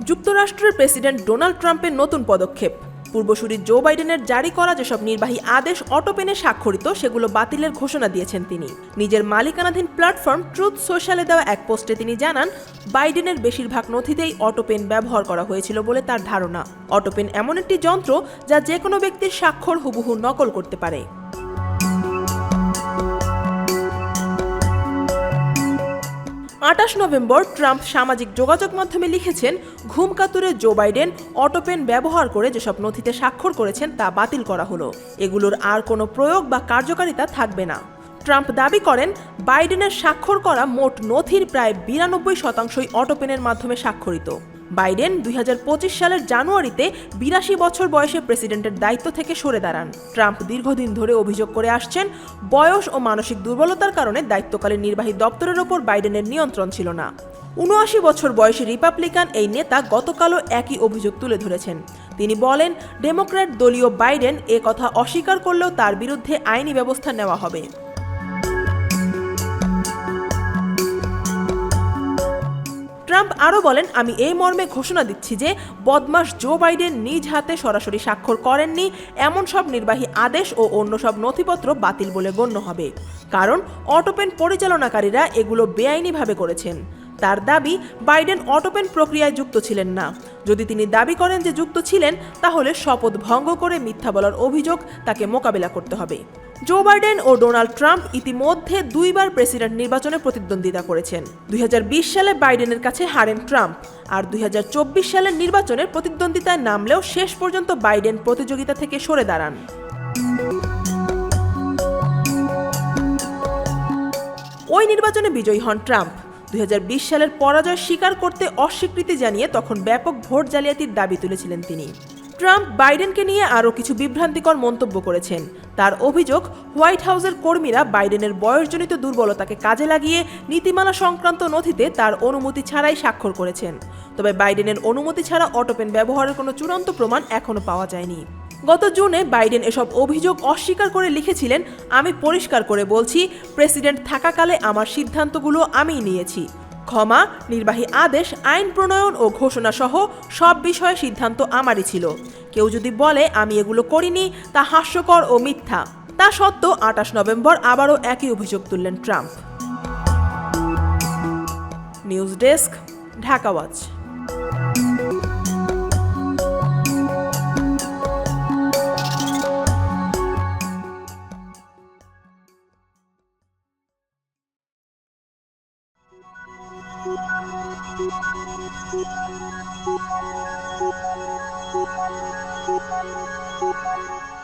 যুক্তরাষ্ট্রের president Donald ট্রাম্পের নতুন পদক্ষেপ। পূর্বসূরি জো বাইডেনের জারি করা যেসব নির্বাহী আদেশ অটোপেনে স্বাক্ষরিত সেগুলো বাতিলের ঘোষণা দিয়েছেন তিনি। নিজের মালিকানাধীন প্ল্যাটফর্ম ট্রুথ সোশ্যালে দেওয়া এক পোস্টে তিনি জানান, বাইডেনের বেশিরভাগ নথিতেই অটোপেন ব্যবহার করা হয়েছিল বলে তার ধারণা। অটোপেন এমন একটি যন্ত্র যা যে কোনো ব্যক্তির স্বাক্ষর হুবহু নকল করতে পারে। 28 নভেম্বর ট্রাম্প সামাজিক যোগাযোগ মাধ্যমে লিখেছেন, ঘুমকাতুরে জো বাইডেন অটোপেন ব্যবহার করে যেসব নথিতে স্বাক্ষর করেছেন তা বাতিল করা হলো। এগুলোর আর কোনো প্রয়োগ বা কার্যকারিতা থাকবে না। ট্রাম্প দাবি করেন, বাইডেনের স্বাক্ষর করা মোট নথির প্রায় 92% অটোপেনের মাধ্যমে স্বাক্ষরিত। বাইডেন 2025 সালের জানুয়ারিতে 82 বছর বয়সে প্রেসিডেন্টের দায়িত্ব থেকে সরে দাঁড়ান। ট্রাম্প দীর্ঘদিন ধরে অভিযোগ করে আসছেন, বয়স ও মানসিক দুর্বলতার কারণে দায়িত্বকালীন নির্বাহী দপ্তরের ওপর বাইডেনের নিয়ন্ত্রণ ছিল না। 79 বছর বয়সী রিপাবলিকান এই নেতা গতকালও একই অভিযোগ তুলে ধরেছেন। তিনি বলেন, ডেমোক্র্যাট দলীয় বাইডেন এ কথা অস্বীকার করলেও তার বিরুদ্ধে আইনি ব্যবস্থা নেওয়া হবে। ট্রাম্প আরও বলেন, আমি এই মর্মে ঘোষণা দিচ্ছি যে বদমাশ জো বাইডেন নিজ হাতে সরাসরি স্বাক্ষর করেননি এমন সব নির্বাহী আদেশ ও অন্য সব নথিপত্র বাতিল বলে গণ্য হবে, কারণ অটোপেন পরিচালনাকারীরা এগুলো বেআইনিভাবে করেছেন। তার দাবি, বাইডেন অটোপেন প্রক্রিয়ায় যুক্ত ছিলেন না। যদি তিনি দাবি করেন যে যুক্ত ছিলেন, তাহলে শপথ ভঙ্গ করে মিথ্যা বলার অভিযোগ তাকে মোকাবিলা করতে হবে। জো বাইডেন ও ডোনাল্ড ট্রাম্প ইতিমধ্যে 2 বার প্রেসিডেন্ট নির্বাচনে প্রতিদ্বন্দ্বিতা করেছেন। 2020 সালে বাইডেনের কাছে হারেন ট্রাম্প, আর 2024 সালের নির্বাচনের প্রতিদ্বন্দ্বিতায় নামলেও শেষ পর্যন্ত বাইডেন প্রতিযোগিতা থেকে সরে দাঁড়ান। ওই নির্বাচনে বিজয়ী হন ট্রাম্প। 2020 সালের পরাজয় স্বীকার করতে অস্বীকৃতি জানিয়ে তখন ব্যাপক ভোট জালিয়াতির দাবি তুলেছিলেন তিনি। ট্রাম্প বাইডেনকে নিয়ে আরও কিছু বিভ্রান্তিকর মন্তব্য করেছেন। তার অভিযোগ, হোয়াইট হাউসের কর্মীরা বাইডেনের বয়সজনিত দুর্বলতাকে কাজে লাগিয়ে নীতিমালা সংক্রান্ত নথিতে তার অনুমতি ছাড়াই স্বাক্ষর করেছেন। তবে বাইডেনের অনুমতি ছাড়া অটোপেন ব্যবহারের কোনো চূড়ান্ত প্রমাণ এখনও পাওয়া যায়নি। গত জুনে বাইডেন এসব অভিযোগ অস্বীকার করে লিখেছিলেন, আমি পরিষ্কার করে বলছি, প্রেসিডেন্ট থাকাকালে আমার সিদ্ধান্তগুলো আমিই নিয়েছি। ক্ষমা, নির্বাহী আদেশ, আইন প্রণয়ন ও ঘোষণা সহ সব বিষয়ে সিদ্ধান্ত আমারই ছিল। কেউ যদি বলে আমি এগুলো করিনি, তা হাস্যকর ও মিথ্যা। তা সত্ত্বেও 28 নভেম্বর আবারও একই অভিযোগ তুললেন Trump. News desk, Dhaka watch. Thank you.